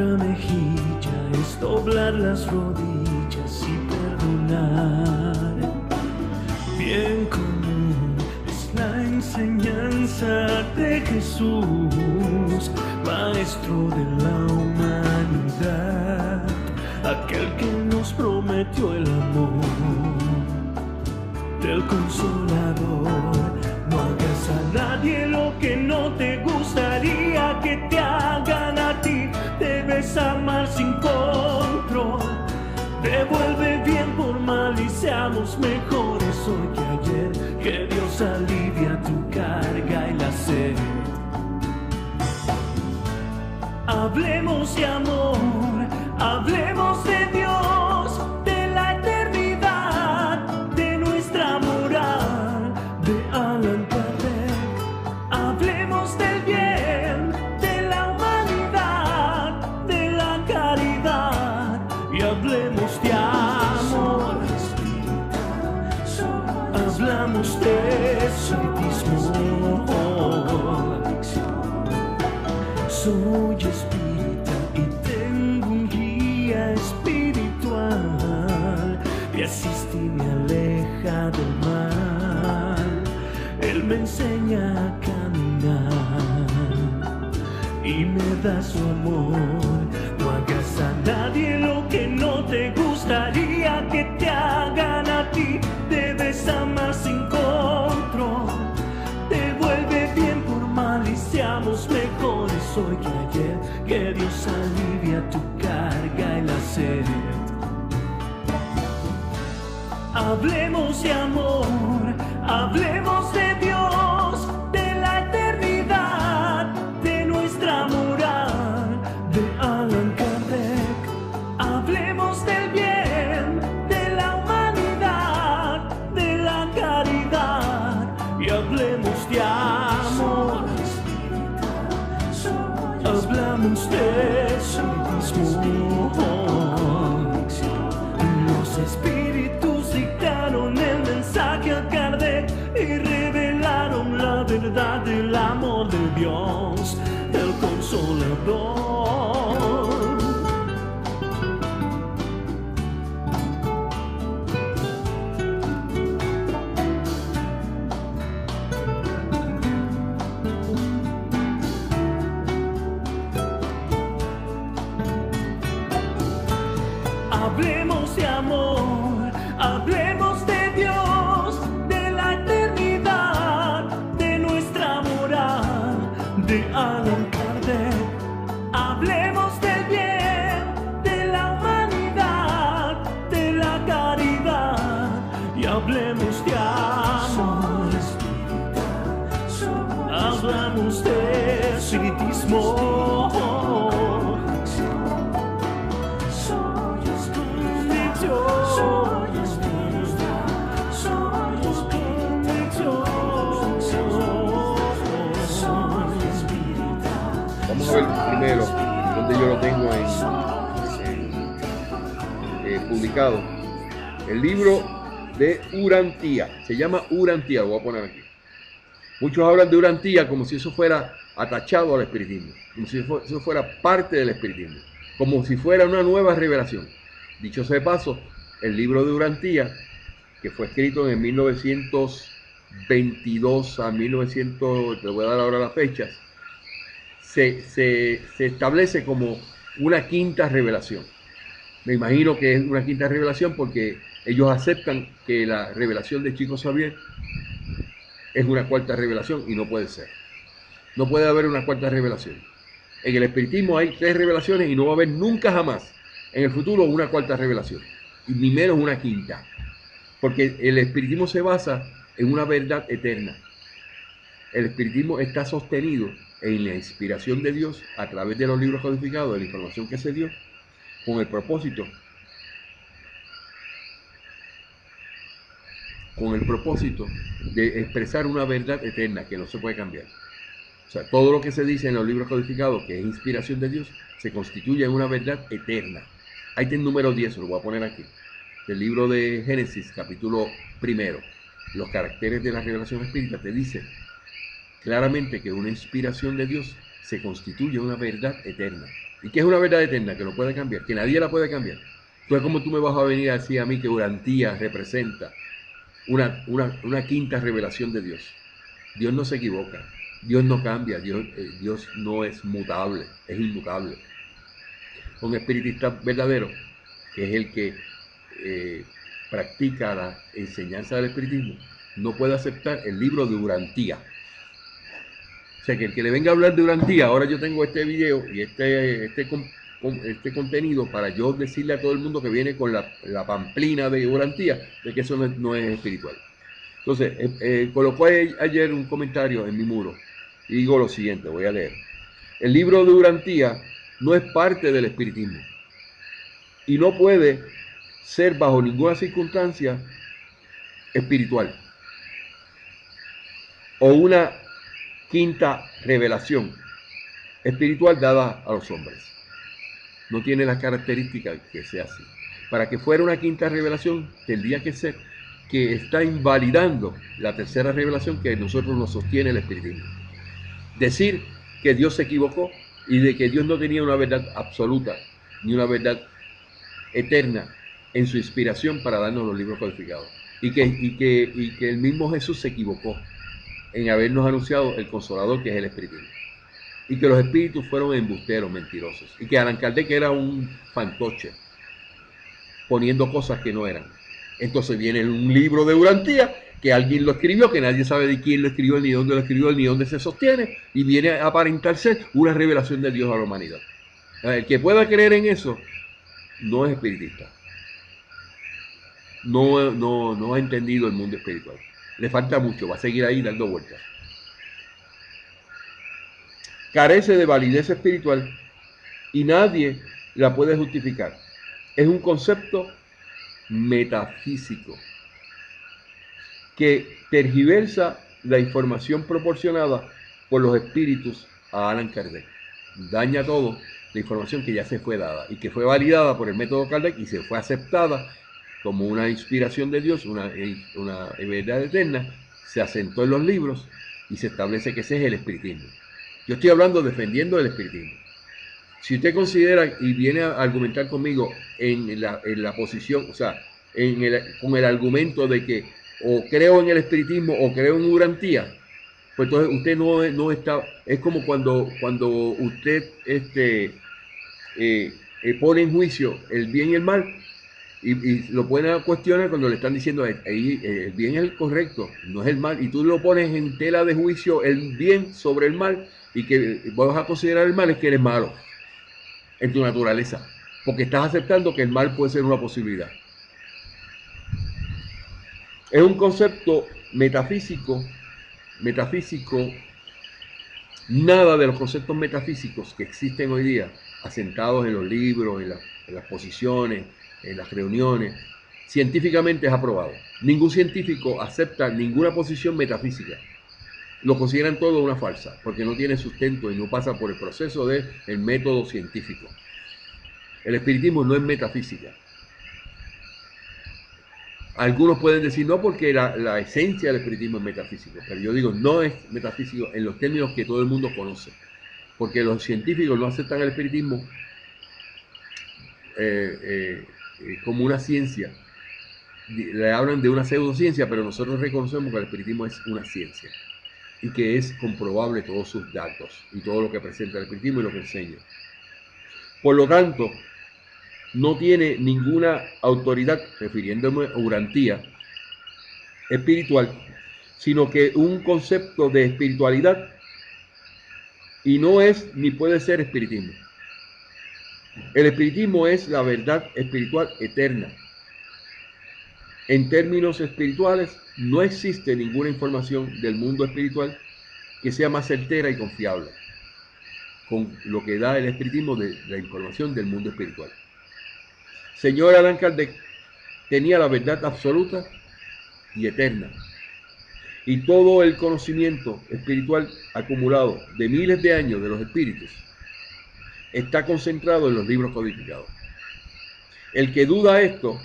otra mejilla es doblar las rodillas y perdonar. Bien común es la enseñanza de Jesús, Maestro de la humanidad, aquel que nos prometió el amor del Consolador. No hagas a nadie lo que no te gustaría que te hagan a ti. Debes amar sin control. Devuelve bien por mal y seamos mejores hoy que ayer. Que Dios alivia tu carga y la sed. Hablemos de amor, hablemos de Dios, de la eternidad, de nuestra moral, de Allan Kardec. Hablemos del bien, de la humanidad, de la caridad, y hablemos de amor. Hablamos de espiritismo. Soy espírita y tengo un guía espiritual, y asiste y me aleja del mal. Él me enseña a caminar y me da su amor. No hagas a nadie lo que no te gustaría que te hagan a ti. Debes amar sin control. Devuelve bien por mal y seamos mejores hoy que ayer. Que Dios alivia tu carga y la sed. Hablemos de amor, hablemos de Dios, de la eternidad, de nuestra moral, de Allan Kardec. Hablemos del bien, de la humanidad, de la caridad, y hablemos de amor. Hablamos de espiritismo. Los espíritus dictaron el mensaje a Kardec y revelaron la verdad del amor de Dios, el Consolador. Hablemos de amor, hablemos de Dios, de la eternidad, de nuestra moral, de Allan Kardec. Hablemos del bien, de la humanidad, de la caridad, y hablemos de amor. Hablamos de espiritismo. Vamos a ver primero donde yo lo tengo publicado. El libro de Urantía. Se llama Urantía, lo voy a poner aquí. Muchos hablan de Urantía como si eso fuera atachado al espiritismo, como si eso fuera parte del espiritismo, como si fuera una nueva revelación. Dicho sea de paso, el libro de Urantía, que fue escrito en 1922 a 1900, te voy a dar ahora las fechas, se establece como una quinta revelación. Me imagino que es una quinta revelación porque ellos aceptan que la revelación de Chico Xavier es una cuarta revelación y no puede ser. No puede haber una cuarta revelación. En el espiritismo hay 3 revelaciones y no va a haber nunca jamás en el futuro una cuarta revelación, y ni menos una quinta, porque el espiritismo se basa en una verdad eterna. El espiritismo está sostenido en la inspiración de Dios a través de los libros codificados, de la información que se dio, con el propósito de expresar una verdad eterna que no se puede cambiar. O sea, todo lo que se dice en los libros codificados, que es inspiración de Dios, se constituye en una verdad eterna. Ahí está el número 10, lo voy a poner aquí, del libro de Génesis, capítulo 1. Los caracteres de la revelación espírita te dice claramente que una inspiración de Dios se constituye una verdad eterna. ¿Y qué es una verdad eterna? Que no puede cambiar, que nadie la puede cambiar. Entonces, ¿cómo tú me vas a venir a decir a mí que Urantía representa una quinta revelación de Dios? Dios no se equivoca, Dios no cambia, Dios no es mutable, es inmutable. Un espiritista verdadero, que es el que practica la enseñanza del espiritismo, no puede aceptar el libro de Urantía. O sea, que el que le venga a hablar de Urantía, ahora yo tengo este video y este contenido para yo decirle a todo el mundo que viene con la pamplina de Urantía, de que eso no es espiritual. Entonces, colocó ayer un comentario en mi muro y digo lo siguiente, voy a leer. El libro de Urantía no es parte del espiritismo y no puede ser bajo ninguna circunstancia espiritual o una quinta revelación espiritual dada a los hombres. No tiene las características que sea así. Para que fuera una quinta revelación, tendría que ser que está invalidando la tercera revelación que nosotros nos sostiene el espiritismo. Decir que Dios se equivocó y de que Dios no tenía una verdad absoluta ni una verdad eterna en su inspiración para darnos los libros codificados. Y que el mismo Jesús se equivocó en habernos anunciado el Consolador, que es el espiritismo. Y que los espíritus fueron embusteros, mentirosos. Y que Allan Kardec era un fantoche, poniendo cosas que no eran. Entonces viene un libro de Urantía, que alguien lo escribió, que nadie sabe de quién lo escribió, ni dónde lo escribió, ni dónde se sostiene, y viene a aparentar ser una revelación de Dios a la humanidad. El que pueda creer en eso, no es espiritista. No ha entendido el mundo espiritual. Le falta mucho, va a seguir ahí dando vueltas. Carece de validez espiritual y nadie la puede justificar. Es un concepto metafísico que tergiversa la información proporcionada por los espíritus a Allan Kardec. Daña todo la información que ya se fue dada y que fue validada por el método Kardec y se fue aceptada como una inspiración de Dios, una verdad eterna, se asentó en los libros y se establece que ese es el espiritismo. Yo estoy hablando defendiendo el espiritismo. Si usted considera y viene a argumentar conmigo en la posición, o sea, con el argumento de que o creo en el espiritismo o creo en Urantía, pues entonces usted no está, es como cuando usted pone en juicio el bien y el mal y lo pueden cuestionar cuando le están diciendo ahí el bien es el correcto, no es el mal, y tú lo pones en tela de juicio el bien sobre el mal y que vas a considerar el mal es que eres malo en tu naturaleza, porque estás aceptando que el mal puede ser una posibilidad. Es un concepto metafísico, nada de los conceptos metafísicos que existen hoy día, asentados en los libros, en las posiciones, en las reuniones, científicamente es aprobado. Ningún científico acepta ninguna posición metafísica. Lo consideran todo una farsa, porque no tiene sustento y no pasa por el proceso del método científico. El espiritismo no es metafísica. Algunos pueden decir no, porque la esencia del espiritismo es metafísico, pero yo digo no es metafísico en los términos que todo el mundo conoce, porque los científicos no aceptan el espiritismo como una ciencia. Le hablan de una pseudociencia, pero nosotros reconocemos que el espiritismo es una ciencia y que es comprobable todos sus datos y todo lo que presenta el espiritismo y lo que enseña. Por lo tanto, no tiene ninguna autoridad, refiriéndome a Urantía, espiritual, sino que un concepto de espiritualidad, y no es ni puede ser espiritismo. El espiritismo es la verdad espiritual eterna. En términos espirituales, no existe ninguna información del mundo espiritual que sea más certera y confiable con lo que da el espiritismo de la información del mundo espiritual. Señor Allan Kardec tenía la verdad absoluta y eterna, y todo el conocimiento espiritual acumulado de miles de años de los espíritus está concentrado en los libros codificados. El que duda esto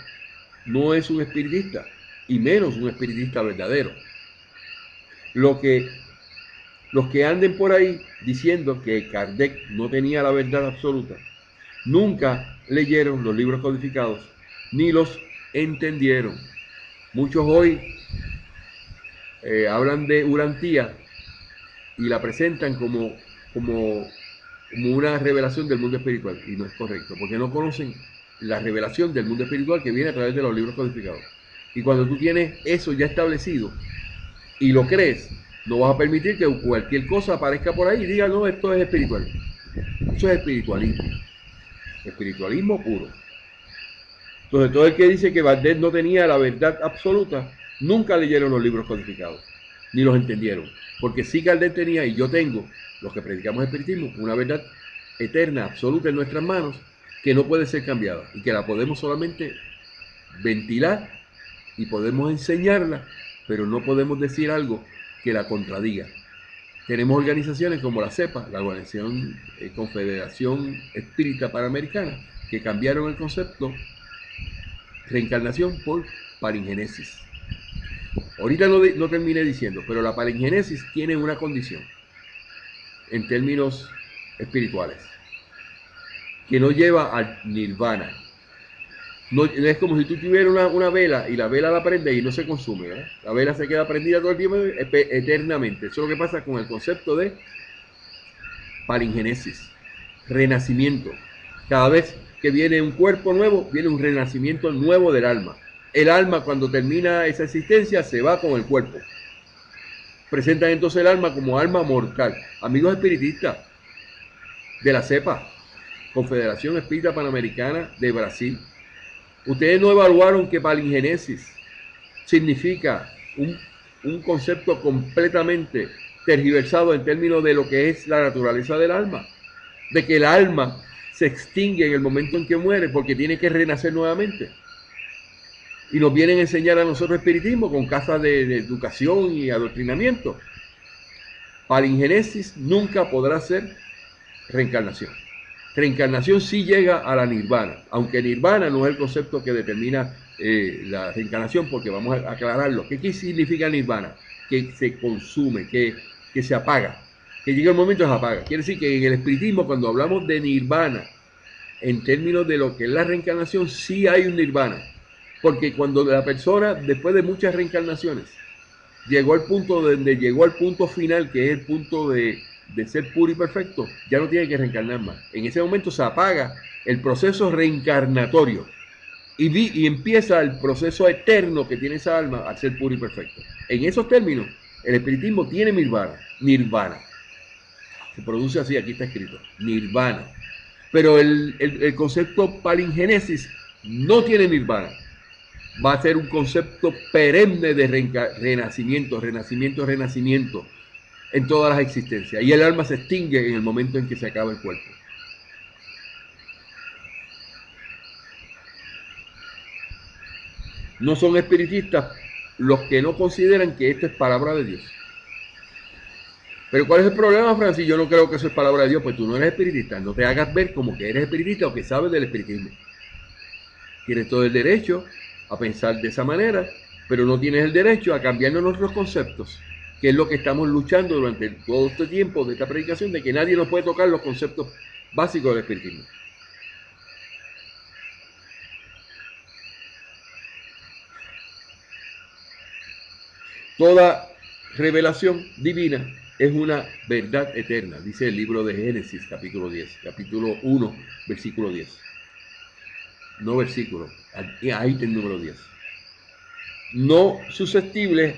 no es un espiritista, y menos un espiritista verdadero. Lo que Los que anden por ahí diciendo que Kardec no tenía la verdad absoluta, nunca leyeron los libros codificados, ni los entendieron. Muchos hoy hablan de Urantía y la presentan como una revelación del mundo espiritual, y no es correcto, porque no conocen la revelación del mundo espiritual que viene a través de los libros codificados. Y cuando tú tienes eso ya establecido y lo crees, no vas a permitir que cualquier cosa aparezca por ahí y diga, no, esto es espiritual. Eso es espiritualismo puro. Entonces, todo el que dice que Valdés no tenía la verdad absoluta, nunca leyeron los libros codificados, ni los entendieron. Porque sí Valdés tenía, y yo tengo, los que predicamos espiritismo, una verdad eterna, absoluta en nuestras manos, que no puede ser cambiada, y que la podemos solamente ventilar, y podemos enseñarla, pero no podemos decir algo que la contradiga. Tenemos organizaciones como la CEPA, la Organización Confederación Espírita Panamericana, que cambiaron el concepto reencarnación por palingenesis. Ahorita no terminé diciendo, pero la palingenesis tiene una condición en términos espirituales que no lleva al nirvana. No es como si tú tuvieras una vela y la vela la prendes y no se consume, ¿verdad? La vela se queda prendida todo el tiempo eternamente. Eso es lo que pasa con el concepto de palingenesis, renacimiento. Cada vez que viene un cuerpo nuevo, viene un renacimiento nuevo del alma. El alma, cuando termina esa existencia, se va con el cuerpo. Presentan entonces el alma como alma mortal. Amigos espiritistas de la CEPA, Confederación Espírita Panamericana de Brasil, ustedes no evaluaron que palingenesis significa un concepto completamente tergiversado en términos de lo que es la naturaleza del alma, de que el alma se extingue en el momento en que muere porque tiene que renacer nuevamente. Y nos vienen a enseñar a nosotros espiritismo con casas de educación y adoctrinamiento. Palingenesis nunca podrá ser reencarnación. Reencarnación sí llega a la nirvana, aunque nirvana no es el concepto que determina la reencarnación, porque vamos a aclararlo. ¿Qué significa nirvana? Que se consume, que se apaga, que llega el momento y se apaga. Quiere decir que en el espiritismo, cuando hablamos de nirvana, en términos de lo que es la reencarnación, sí hay un nirvana. Porque cuando la persona, después de muchas reencarnaciones, llegó al punto donde llegó al punto final, que es el punto de ser puro y perfecto, ya no tiene que reencarnar más. En ese momento se apaga el proceso reencarnatorio y empieza el proceso eterno que tiene esa alma a ser puro y perfecto. En esos términos, el espiritismo tiene nirvana. Se produce así, aquí está escrito, nirvana. Pero el concepto palingenesis no tiene nirvana. Va a ser un concepto perenne de renacimiento en todas las existencias. Y el alma se extingue en el momento en que se acaba el cuerpo. No son espiritistas los que no consideran que esto es palabra de Dios. Pero ¿cuál es el problema, Francis? Yo no creo que eso es palabra de Dios, pues tú no eres espiritista. No te hagas ver como que eres espiritista o que sabes del espiritismo. Tienes todo el derecho a pensar de esa manera, pero no tienes el derecho a cambiarnos nuestros conceptos, que es lo que estamos luchando durante todo este tiempo de esta predicación, de que nadie nos puede tocar los conceptos básicos del espiritismo. Toda revelación divina es una verdad eterna, dice el libro de Génesis, capítulo 10, capítulo 1, versículo 10. No versículo, ahí está el número 10. No susceptibles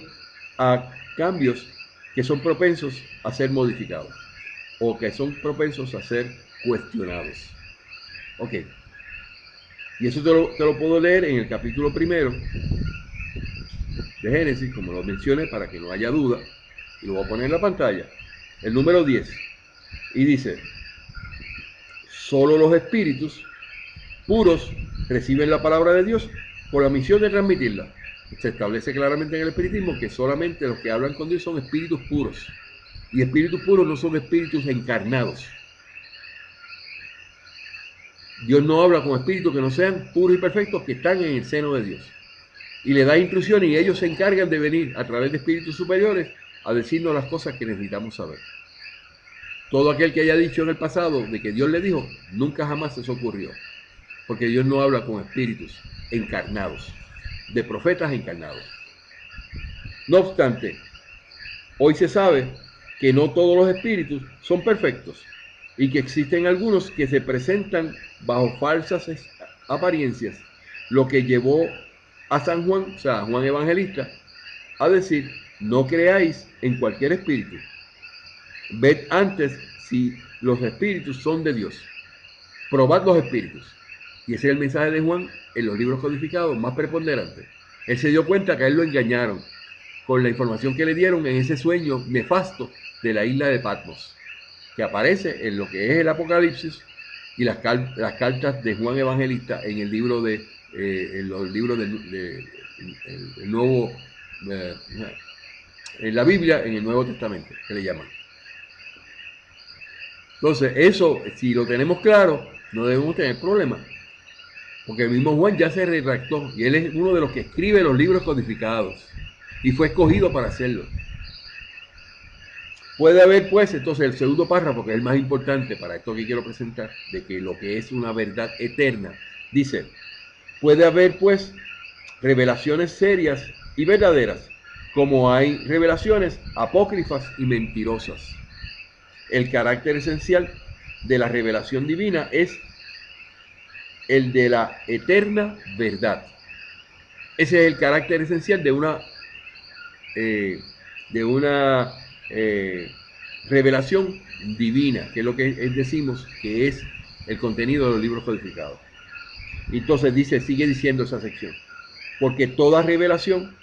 a cambios que son propensos a ser modificados o que son propensos a ser cuestionados. Ok. Y eso te lo puedo leer en el capítulo 1 de Génesis, como lo mencioné, para que no haya duda, y lo voy a poner en la pantalla. El número 10. Y dice: solo los espíritus puros reciben la palabra de Dios por la misión de transmitirla. Se establece claramente en el espiritismo que solamente los que hablan con Dios son espíritus puros. Y espíritus puros no son espíritus encarnados. Dios no habla con espíritus que no sean puros y perfectos, que están en el seno de Dios. Y le da instrucciones y ellos se encargan de venir a través de espíritus superiores a decirnos las cosas que necesitamos saber. Todo aquel que haya dicho en el pasado de que Dios le dijo, nunca jamás eso ocurrió. Porque Dios no habla con espíritus encarnados, de profetas encarnados. No obstante, hoy se sabe que no todos los espíritus son perfectos y que existen algunos que se presentan bajo falsas apariencias, lo que llevó a San Juan, o sea, a Juan Evangelista, a decir, no creáis en cualquier espíritu, ved antes si los espíritus son de Dios, probad los espíritus. Y ese es el mensaje de Juan en los libros codificados más preponderante. Él se dio cuenta que a él lo engañaron con la información que le dieron en ese sueño nefasto de la isla de Patmos, que aparece en lo que es el Apocalipsis y las cartas de Juan Evangelista en el libro de en los libros el nuevo en la Biblia, en el Nuevo Testamento, que le llaman. Entonces, eso, si lo tenemos claro, no debemos tener problemas. Porque el mismo Juan ya se retractó y él es uno de los que escribe los libros codificados y fue escogido para hacerlo. Puede haber pues entonces el segundo párrafo, que es el más importante para esto que quiero presentar, de que lo que es una verdad eterna. Dice, puede haber pues revelaciones serias y verdaderas, como hay revelaciones apócrifas y mentirosas. El carácter esencial de la revelación divina es el de la eterna verdad. Ese es el carácter esencial de una revelación divina, que es lo que decimos que es el contenido de los libros codificados. Entonces sigue diciendo esa sección, porque toda revelación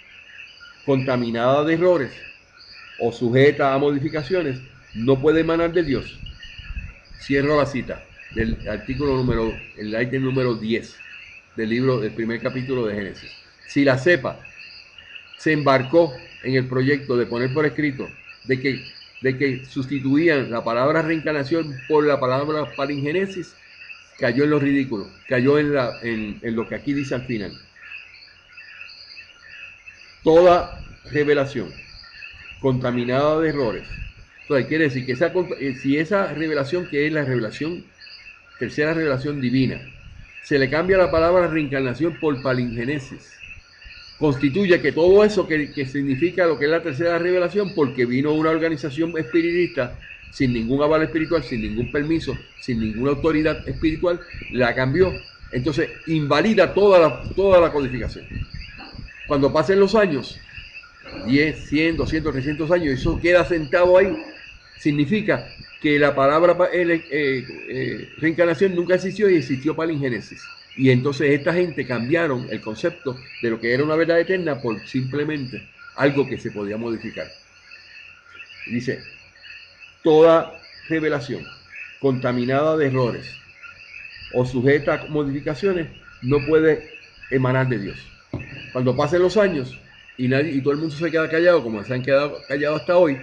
contaminada de errores o sujeta a modificaciones no puede emanar de Dios. Cierro la cita del el ítem número 10 del primer capítulo de Génesis. Si la cepa se embarcó en el proyecto de poner por escrito de que sustituían la palabra reencarnación por la palabra palingenesis, cayó en lo ridículo, cayó en lo que aquí dice al final. Toda revelación contaminada de errores. Entonces quiere decir que si esa revelación, que es la tercera revelación divina, se le cambia la palabra reencarnación por palingenesis, constituye que todo eso que significa lo que es la tercera revelación, porque vino una organización espiritista sin ningún aval espiritual, sin ningún permiso, sin ninguna autoridad espiritual, la cambió. Entonces invalida toda la codificación. Cuando pasen los años, 10, 100, 200, 300 años, eso queda sentado ahí, significa que la palabra reencarnación nunca existió y existió palingenesis. Y entonces esta gente cambiaron el concepto de lo que era una verdad eterna por simplemente algo que se podía modificar. Dice, toda revelación contaminada de errores o sujeta a modificaciones no puede emanar de Dios. Cuando pasen los años y todo el mundo se queda callado, como se han quedado callados hasta hoy,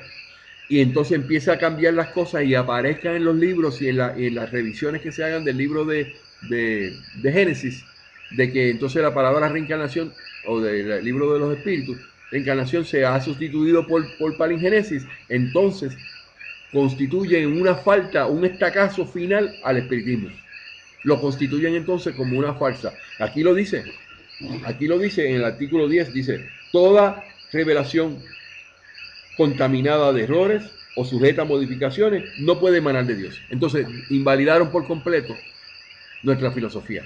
y entonces empieza a cambiar las cosas y aparezcan en los libros y en las revisiones que se hagan del libro de Génesis, de que entonces la palabra reencarnación o del libro de los espíritus, reencarnación se ha sustituido por palingenesis, entonces constituyen una falta, un estacazo final al espiritismo. Lo constituyen entonces como una falsa. Aquí lo dice en el artículo 10, dice, toda revelación contaminada de errores o sujeta a modificaciones no puede emanar de Dios. Entonces invalidaron por completo nuestra filosofía.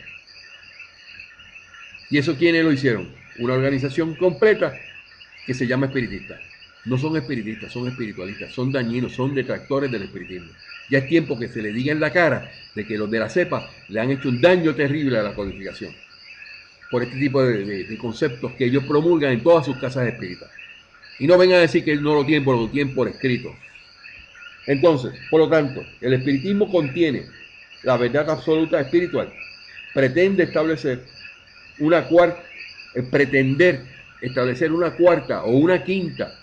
¿Y eso quiénes lo hicieron? Una organización completa que se llama espiritista. No son espiritistas, son espiritualistas, son dañinos, son detractores del espiritismo. Ya es tiempo que se le diga en la cara de que los de la cepa le han hecho un daño terrible a la codificación por este tipo de conceptos que ellos promulgan en todas sus casas espíritas. Y no vengan a decir que no lo tienen por escrito. Entonces, por lo tanto, el espiritismo contiene la verdad absoluta espiritual. Pretender establecer una cuarta o una quinta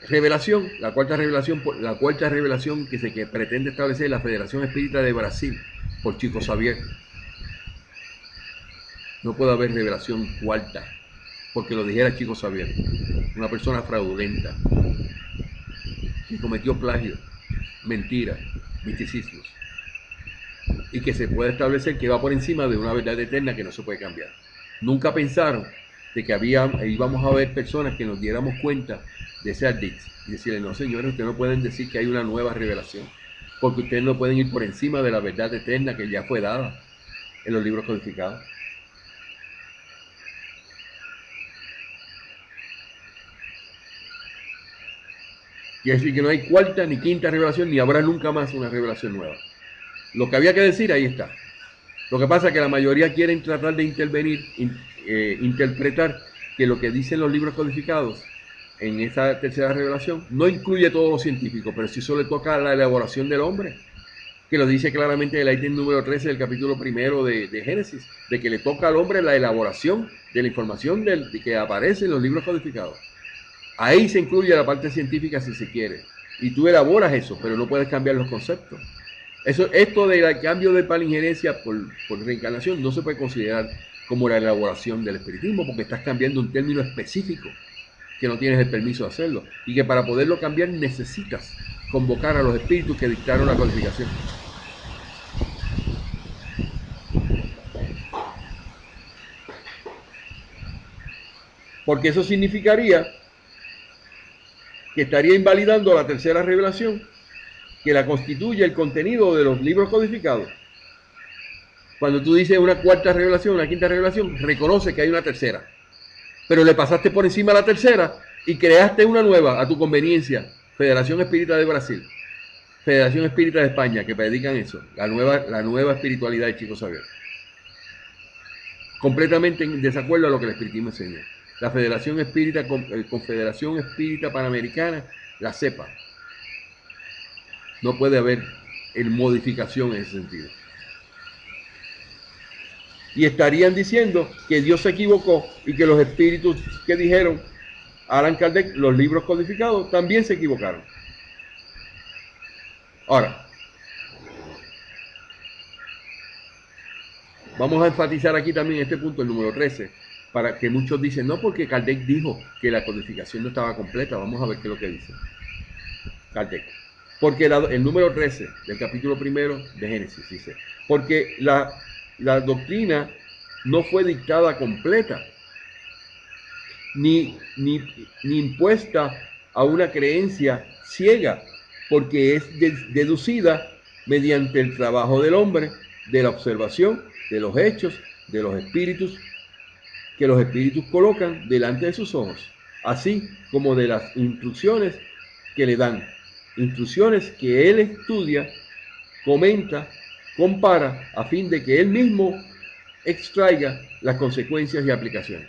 revelación, la cuarta revelación que pretende establecer la Federación Espírita de Brasil por Chico Xavier. No puede haber revelación cuarta, porque lo dijera Chico Xavier. una persona fraudulenta, que cometió plagio, mentira, misticismos, y que se puede establecer que va por encima de una verdad eterna que no se puede cambiar. Nunca pensaron de que íbamos a ver personas que nos diéramos cuenta de ese ardid y decirle, no señores, ustedes no pueden decir que hay una nueva revelación, porque ustedes no pueden ir por encima de la verdad eterna que ya fue dada en los libros codificados. Y es decir que no hay cuarta ni quinta revelación, ni habrá nunca más una revelación nueva. Lo que había que decir, ahí está. Lo que pasa es que la mayoría quieren tratar de intervenir, interpretar que lo que dicen los libros codificados en esa tercera revelación no incluye todo lo científico, pero sí solo le toca la elaboración del hombre, que lo dice claramente el ítem número 13 del capítulo primero de Génesis, de que le toca al hombre la elaboración de la información de que aparece en los libros codificados. Ahí se incluye la parte científica si se quiere, y tú elaboras eso, pero no puedes cambiar los conceptos. Esto del cambio de palingerencia por reencarnación no se puede considerar como la elaboración del espiritismo, porque estás cambiando un término específico que no tienes el permiso de hacerlo, y que para poderlo cambiar necesitas convocar a los espíritus que dictaron la codificación. Porque eso significaría que estaría invalidando la tercera revelación, que la constituye el contenido de los libros codificados. Cuando tú dices una cuarta revelación, una quinta revelación, reconoce que hay una tercera, pero le pasaste por encima a la tercera y creaste una nueva a tu conveniencia. Federación Espírita de Brasil, Federación Espírita de España, que predican eso, la nueva espiritualidad de Chico Xavier, completamente en desacuerdo a lo que el espiritismo enseña. La Federación Espírita, Confederación Espírita Panamericana, la CEPA. No puede haber modificación en ese sentido. Y estarían diciendo que Dios se equivocó y que los espíritus que dijeron Allan Kardec, los libros codificados, también se equivocaron. Ahora, vamos a enfatizar aquí también este punto, el número 13, para que muchos dicen, no, porque Kardec dijo que la codificación no estaba completa. Vamos a ver qué es lo que dice Kardec. Porque el número 13 del capítulo primero de Génesis dice, porque la doctrina no fue dictada completa, ni impuesta a una creencia ciega, porque es deducida mediante el trabajo del hombre, de la observación, de los hechos, de los espíritus, que los espíritus colocan delante de sus ojos, así como de las instrucciones que le dan, instrucciones que él estudia, comenta, compara, a fin de que él mismo extraiga las consecuencias y aplicaciones.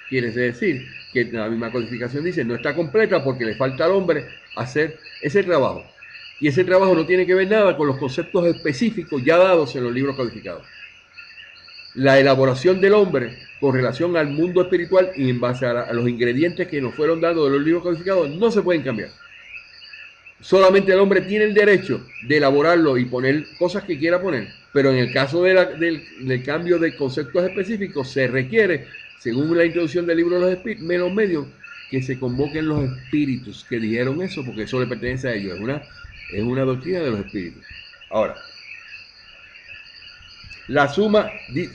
Quiere decir que la misma codificación dice, no está completa porque le falta al hombre hacer ese trabajo. Y ese trabajo no tiene que ver nada con los conceptos específicos ya dados en los libros codificados. La elaboración del hombre con relación al mundo espiritual y en base a los ingredientes que nos fueron dados de los libros codificados no se pueden cambiar. Solamente el hombre tiene el derecho de elaborarlo y poner cosas que quiera poner, pero en el caso del cambio de conceptos específicos se requiere, según la introducción del libro de los medios, que se convoquen los espíritus que dijeron eso, porque eso le pertenece a ellos, es una doctrina de los espíritus. Ahora, la suma,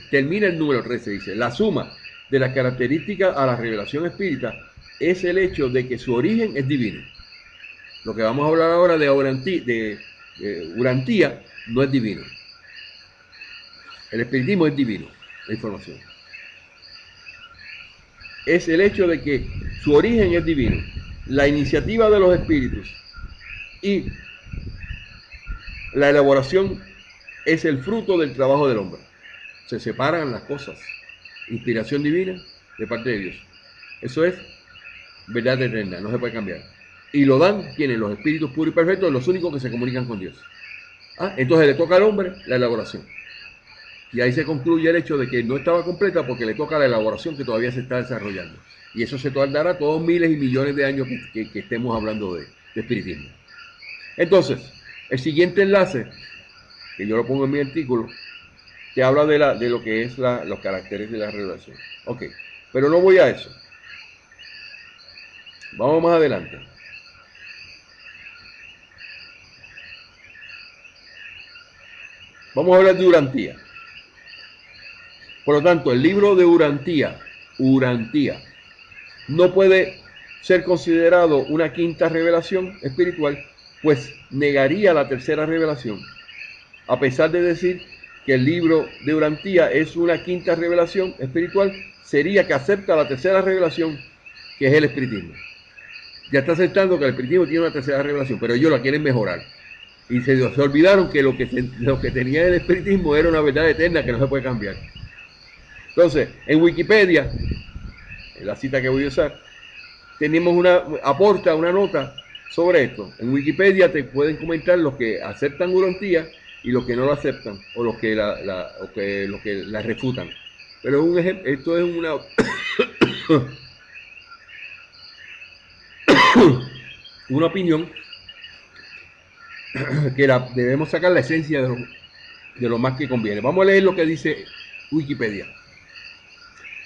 termina el número 13, dice, la suma de las características a la revelación espírita es el hecho de que su origen es divino. Lo que vamos a hablar ahora de Urantía no es divino. El espiritismo es divino, la información. Es el hecho de que su origen es divino. La iniciativa de los espíritus y la elaboración es el fruto del trabajo del hombre. Se separan las cosas. Inspiración divina de parte de Dios. Eso es verdad eterna, no se puede cambiar. Y lo dan quienes, los espíritus puros y perfectos, los únicos que se comunican con Dios. Entonces le toca al hombre la elaboración. Y ahí se concluye el hecho de que no estaba completa porque le toca la elaboración que todavía se está desarrollando. Y eso se tardará todos miles y millones de años que estemos hablando de espiritismo. Entonces, el siguiente enlace, que yo lo pongo en mi artículo, te habla de lo que es los caracteres de la revelación. Ok, pero no voy a eso. Vamos más adelante. Vamos a hablar de Urantía. Por lo tanto, el libro de Urantía, no puede ser considerado una quinta revelación espiritual, pues negaría la tercera revelación, a pesar de decir que el libro de Urantía es una quinta revelación espiritual, sería que acepta la tercera revelación, que es el espiritismo. Ya está aceptando que el espiritismo tiene una tercera revelación, pero ellos la quieren mejorar. Y se olvidaron que lo que tenía el espiritismo era una verdad eterna que no se puede cambiar. Entonces, en Wikipedia, en la cita que voy a usar, aporta una nota sobre esto. En Wikipedia te pueden comentar los que aceptan Urantía y los que no lo aceptan, o los que la refutan. Pero un ejemplo, esto es una opinión que debemos sacar la esencia de lo más que conviene. Vamos a leer lo que dice Wikipedia.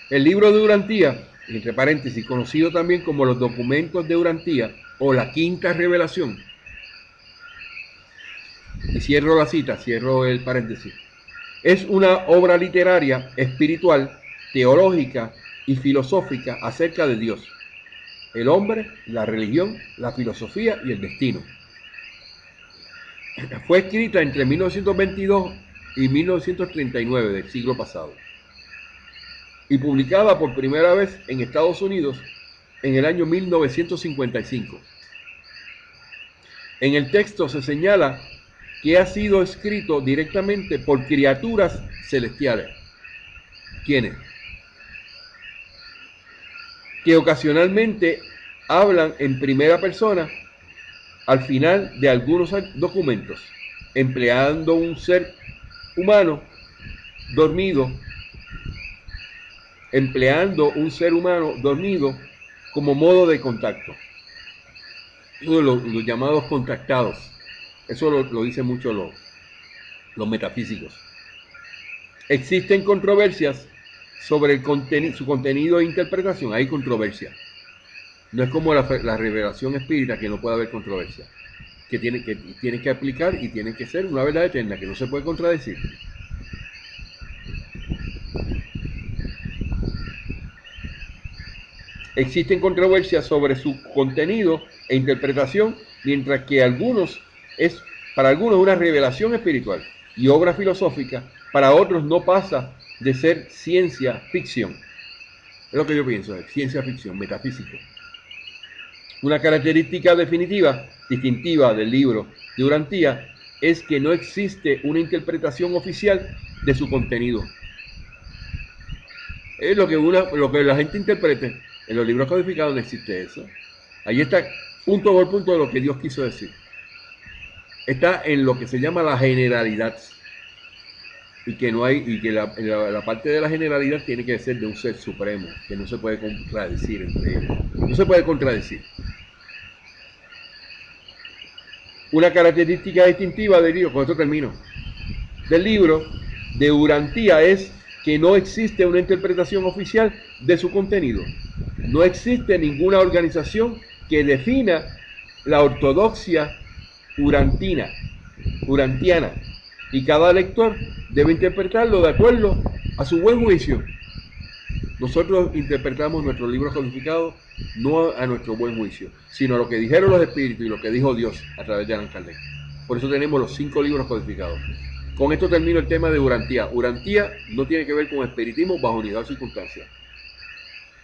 El libro de Urantía, entre paréntesis, conocido también como los documentos de Urantía o la quinta revelación, y cierro la cita, cierro el paréntesis, es una obra literaria, espiritual, teológica y filosófica acerca de Dios, el hombre, la religión, la filosofía y el destino. Fue escrita entre 1922 y 1939 del siglo pasado y publicada por primera vez en Estados Unidos en el año 1955. En el texto se señala que ha sido escrito directamente por criaturas celestiales. ¿Quiénes? Que ocasionalmente hablan en primera persona al final de algunos documentos, empleando un ser humano dormido como modo de contacto. Los llamados contactados. Eso lo dicen mucho los metafísicos. Existen controversias sobre su contenido e interpretación. Hay controversia. No es como la revelación espírita, que no puede haber controversia. Que tiene que aplicar y tiene que ser una verdad eterna, que no se puede contradecir. Existen controversias sobre su contenido e interpretación, mientras que para algunos una revelación espiritual y obra filosófica, para otros no pasa de ser ciencia ficción. Es lo que yo pienso, es ciencia ficción, metafísico. Una característica distintiva del libro de Urantía es que no existe una interpretación oficial de su contenido. Es lo que la gente interprete. En los libros codificados no existe eso. Ahí está punto por punto de lo que Dios quiso decir. Está en lo que se llama la generalidad. Y que la parte de la generalidad tiene que ser de un ser supremo, que no se puede contradecir entre ellos. No se puede contradecir. Una característica distintiva del libro, con esto termino, del libro de Urantía es que no existe una interpretación oficial de su contenido. No existe ninguna organización que defina la ortodoxia urantiana, y cada lector debe interpretarlo de acuerdo a su buen juicio. Nosotros interpretamos nuestros libros codificados no a nuestro buen juicio, sino a lo que dijeron los espíritus y lo que dijo Dios a través de Allan Kardec. Por eso tenemos los 5 libros codificados. Con esto termino el tema de Urantía. Urantía no tiene que ver con espiritismo bajo ninguna circunstancia.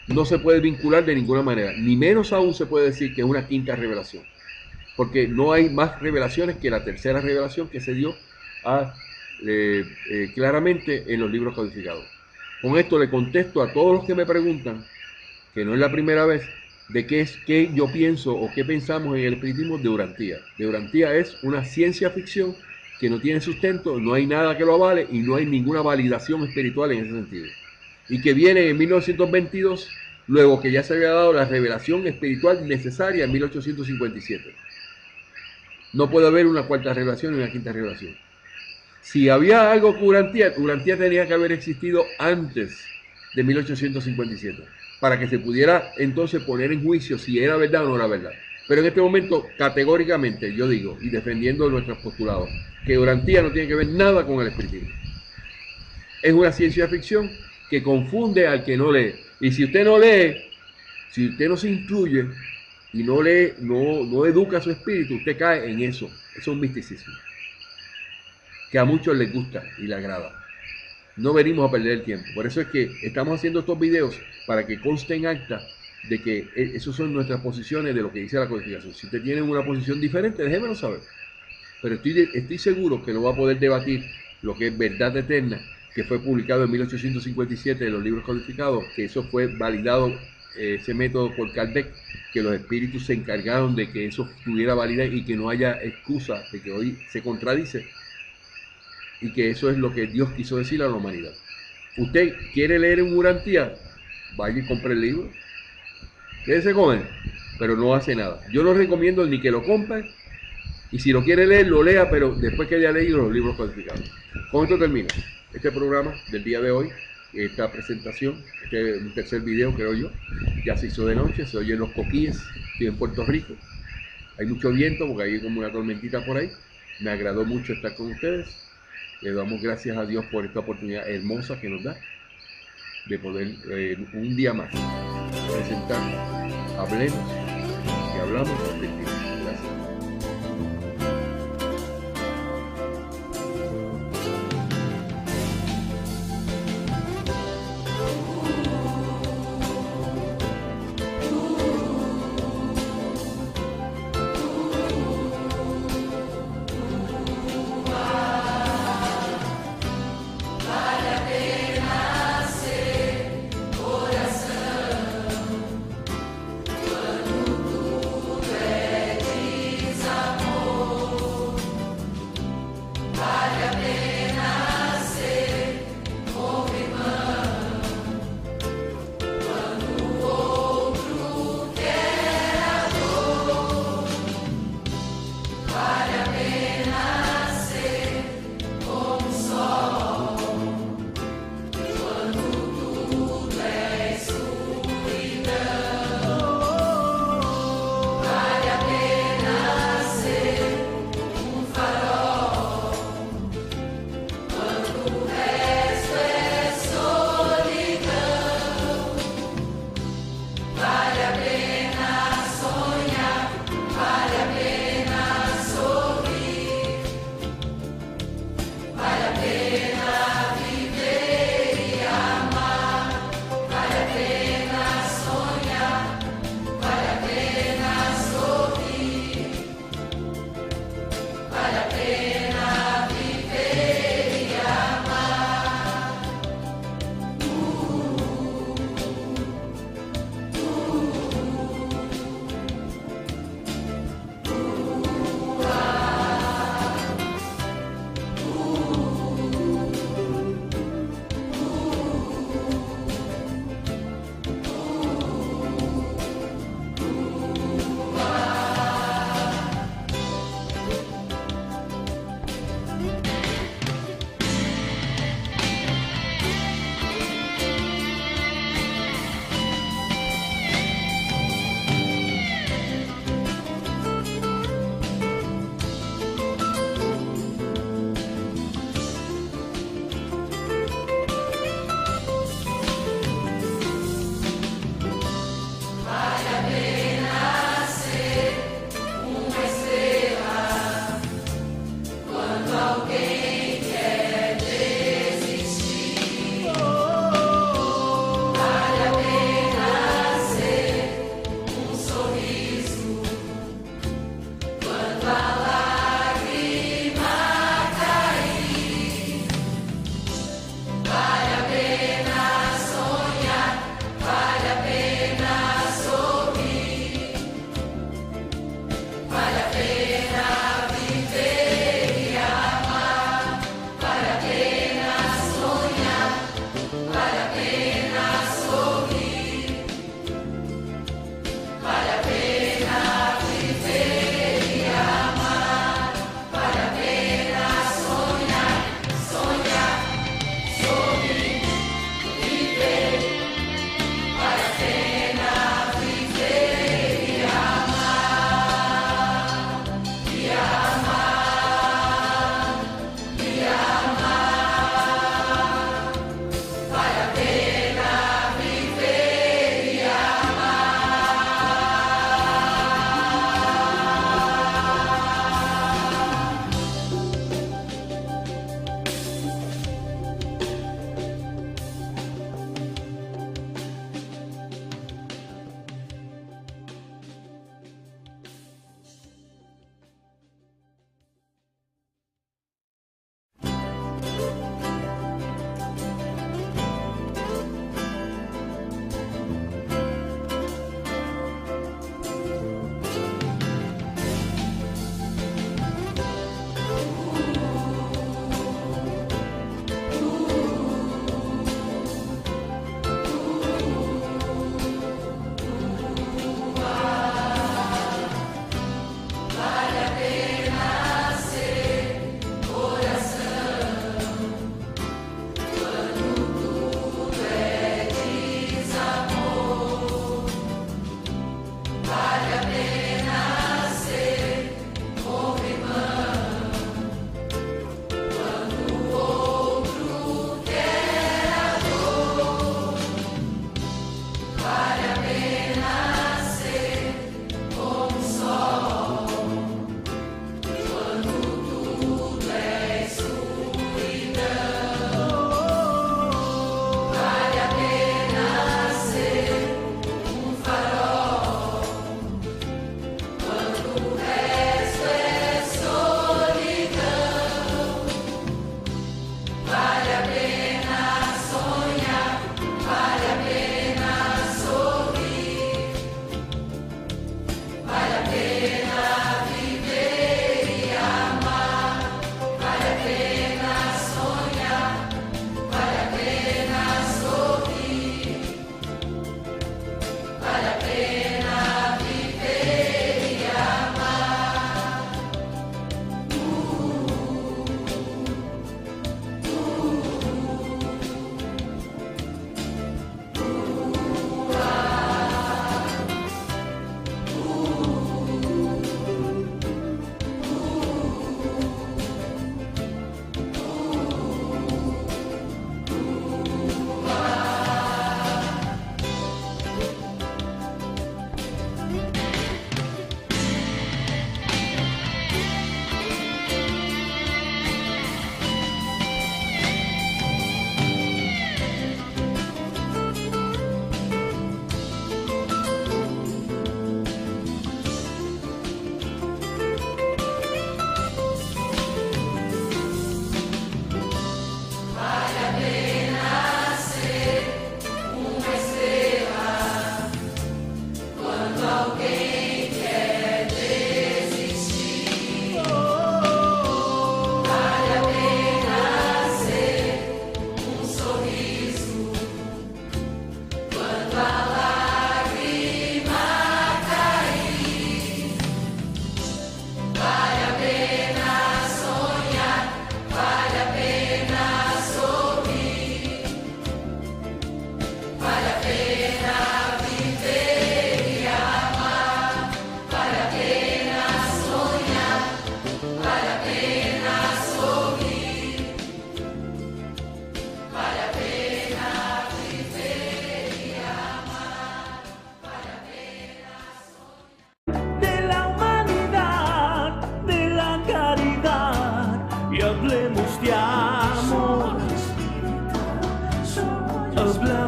No se puede vincular de ninguna manera, ni menos aún se puede decir que es una quinta revelación, porque no hay más revelaciones que la tercera revelación que se dio claramente en los libros codificados. Con esto le contesto a todos los que me preguntan, que no es la primera vez, de qué yo pienso o qué pensamos en el espiritismo de Urantía. De Urantía es una ciencia ficción que no tiene sustento, no hay nada que lo avale y no hay ninguna validación espiritual en ese sentido. Y que viene en 1922, luego que ya se había dado la revelación espiritual necesaria en 1857. No puede haber una cuarta revelación y una quinta revelación. Si había algo que Urantía tenía que haber existido antes de 1857. para que se pudiera entonces poner en juicio si era verdad o no era verdad. Pero en este momento, categóricamente, yo digo, y defendiendo nuestros postulados, que Durantía no tiene que ver nada con el espiritismo. Es una ciencia ficción que confunde al que no lee. Y si usted no lee, si usted no se instruye y no lee, no educa su espíritu, usted cae en eso. Eso es un misticismo que a muchos les gusta y les agrada. No venimos a perder el tiempo. Por eso es que estamos haciendo estos videos para que conste en acta de que esas son nuestras posiciones de lo que dice la codificación. Si usted tiene una posición diferente, déjemelo saber. Pero estoy seguro que no va a poder debatir lo que es verdad eterna, que fue publicado en 1857 en los libros codificados, que eso fue validado, ese método, por Kardec, que los espíritus se encargaron de que eso tuviera validez y que no haya excusa de que hoy se contradice, y que eso es lo que Dios quiso decir a la humanidad. ¿Usted quiere leer en Durantía? Vaya y compre el libro. Quédese con él, pero no hace nada. Yo no recomiendo ni que lo compre, y si lo quiere leer, lo lea, pero después que haya leído los libros codificados. Con esto termino este programa del día de hoy, esta presentación, este tercer video, creo yo. Ya se hizo de noche, se oyen los coquíes, estoy en Puerto Rico. Hay mucho viento porque hay como una tormentita por ahí. Me agradó mucho estar con ustedes. Le damos gracias a Dios por esta oportunidad hermosa que nos da de poder un día más presentar, hablemos y hablamos de ti.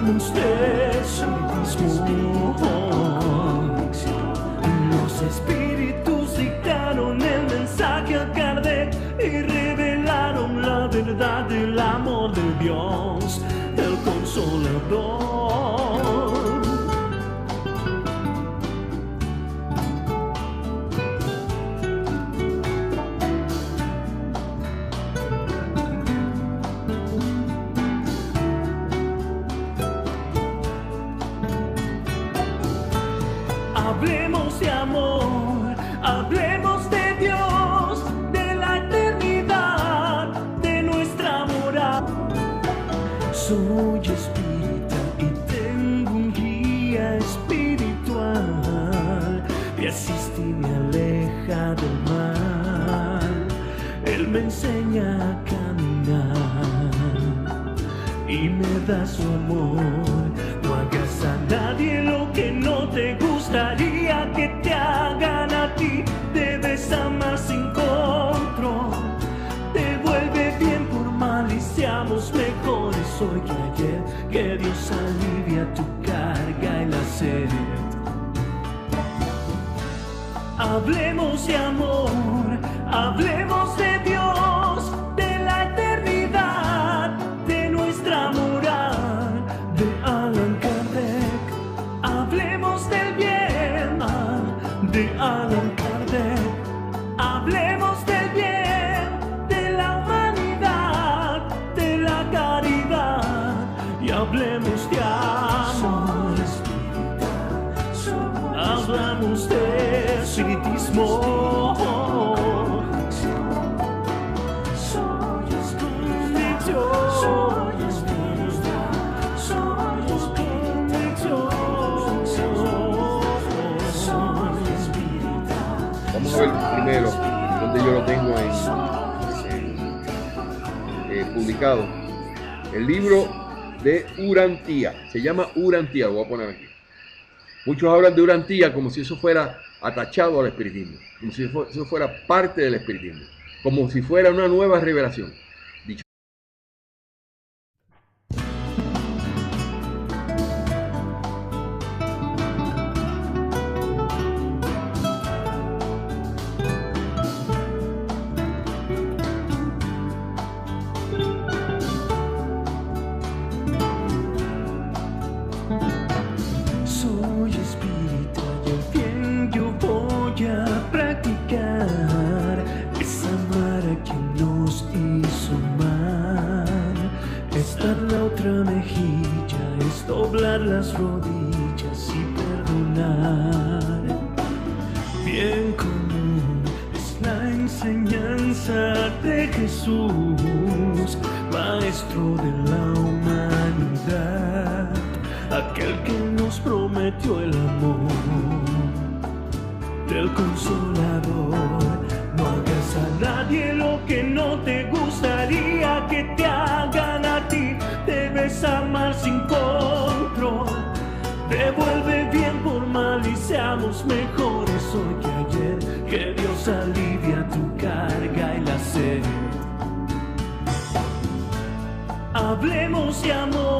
Hablamos de espiritismo. Los espíritus dictaron el mensaje a Kardec y revelaron la verdad del amor de Dios, el Consolador. Hablemos de amor, hablemos de Dios, de la eternidad, de nuestra moral. Soy espírita y tengo un guía espiritual. Me asiste y me aleja del mal. Él me enseña a caminar y me da su amor. No hagas a nadie lo que no te gustaría que te hagan a ti. Debes amar sin control. Te vuelve bien por mal y seamos mejores hoy que ayer. Que Dios alivia tu carga y la sed. Hablemos de amor, hablemos de Dios, de la eternidad, de nuestra moral, de Allan Kardec. Hablemos del bien, de Allan Kardec. Hablemos del bien, de la humanidad, de la caridad. Y hablemos de amor. Hablamos de espiritismo. Vamos a ver primero donde yo lo tengo publicado. El libro de Urantía. Se llama Urantía, lo voy a poner aquí. Muchos hablan de Urantía como si eso fuera atachado al espiritismo, como si eso fuera parte del espiritismo, como si fuera una nueva revelación. Dicho. Soy espírita y el bien yo voy a practicar. Es amar a quien nos hizo mal. Es dar la otra mejilla, es doblar las rodillas y perdonar. Bien común es la enseñanza de Jesús, maestro de la humanidad, aquel que nos prometió el amor del Consolador. No hagas a nadie lo que no te gustaría que te hagan a ti. Debes amar sin control. Devuelve bien por mal y seamos mejores hoy que ayer. Que Dios alivia tu carga y la sed. Hablemos de amor.